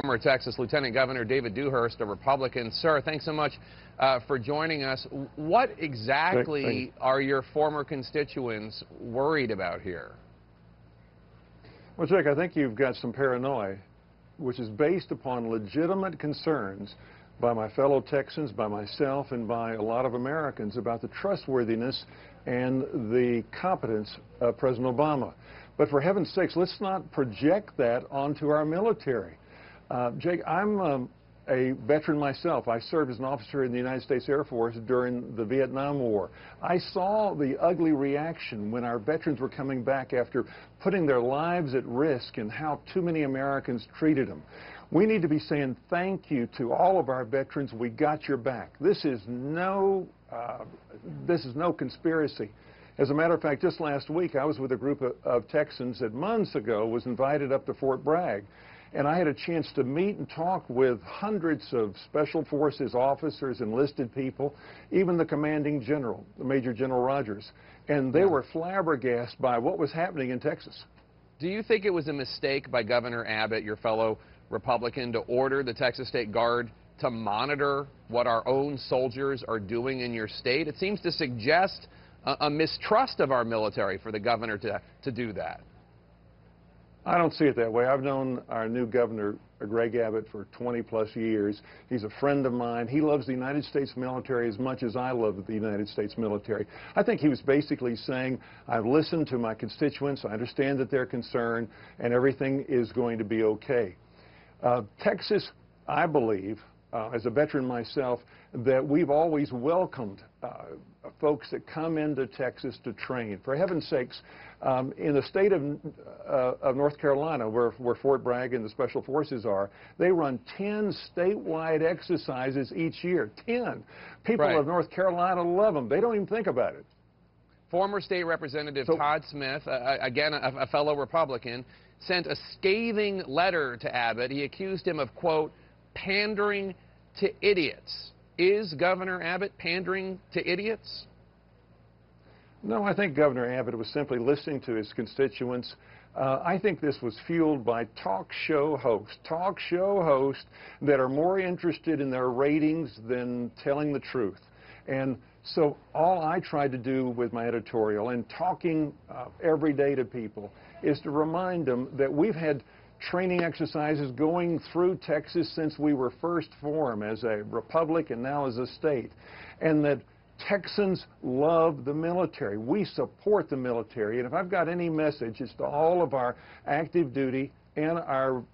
Former Texas Lieutenant Governor David Dewhurst, a Republican. Sir, thanks so much for joining us. What exactly are your former constituents worried about here? Well, Jake, I think you've got some paranoia, which is based upon legitimate concerns by my fellow Texans, by myself, and by a lot of Americans about the trustworthiness and the competence of President Obama. But for heaven's sakes, let's not project that onto our military. Jake, I'm a veteran myself. I served as an officer in the United States Air Force during the Vietnam War. I saw the ugly reaction when our veterans were coming back after putting their lives at risk and how too many Americans treated them. We need to be saying thank you to all of our veterans. We got your back. This is no conspiracy. As a matter of fact, just last week, I was with a group of Texans that months ago was invited up to Fort Bragg. And I had a chance to meet and talk with hundreds of Special Forces officers, enlisted people, even the commanding general, Major General Rogers. And they were flabbergasted by what was happening in Texas. Do you think it was a mistake by Governor Abbott, your fellow Republican, to order the Texas State Guard to monitor what our own soldiers are doing in your state? It seems to suggest a mistrust of our military for the governor to do that. I don't see it that way. I've known our new governor, Greg Abbott, for 20-plus years. He's a friend of mine. He loves the United States military as much as I love the United States military. I think he was basically saying, I've listened to my constituents, I understand that they're concerned, and everything is going to be okay. Texas, I believe, as a veteran myself, that we've always welcomed folks that come into Texas to train. For heaven's sakes, in the state of North Carolina, where Fort Bragg and the Special Forces are, they run 10 statewide exercises each year. 10. People of North Carolina love them. They don't even think about it. Former State Representative Todd Smith, again a fellow Republican, sent a scathing letter to Abbott. He accused him of, quote, pandering to idiots. Is Governor Abbott pandering to idiots? No, I think Governor Abbott was simply listening to his constituents. I think this was fueled by talk show hosts that are more interested in their ratings than telling the truth. And so all I tried to do with my editorial and talking every day to people is to remind them that we've had training exercises going through Texas since we were first formed as a republic and now as a state, and that Texans love the military. We support the military, and if I've got any message, it's to all of our active duty and our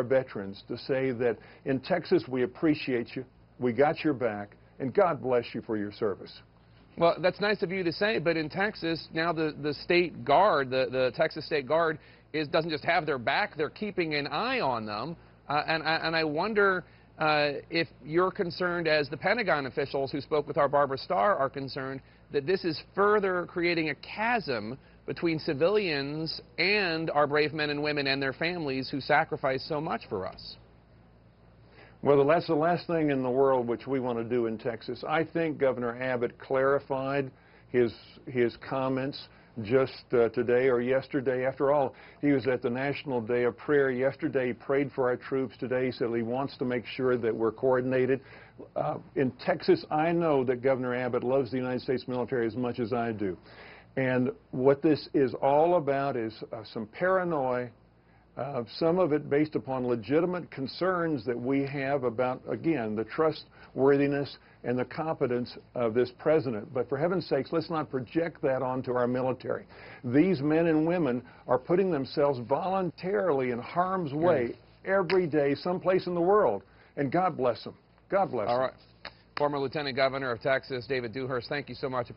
veterans to say that in Texas we appreciate you, we got your back, and God bless you for your service. Well, that's nice of you to say, but in Texas, now the State Guard, the Texas State Guard, doesn't just have their back, they're keeping an eye on them. And I wonder if you're concerned, as the Pentagon officials who spoke with our Barbara Starr are concerned, that this is further creating a chasm between civilians and our brave men and women and their families who sacrifice so much for us. Well, that's the last thing in the world which we want to do in Texas. I think Governor Abbott clarified his comments just today or yesterday. After all, he was at the National Day of Prayer yesterday. He prayed for our troops today. He said he wants to make sure that we're coordinated. In Texas, I know that Governor Abbott loves the United States military as much as I do. And what this is all about is some paranoia, some of it based upon legitimate concerns that we have about, again, the trustworthiness and the competence of this president. But for heaven's sakes, let's not project that onto our military. These men and women are putting themselves voluntarily in harm's way every day, someplace in the world. And God bless them. God bless them. All right. Former Lieutenant Governor of Texas, David Dewhurst, thank you so much.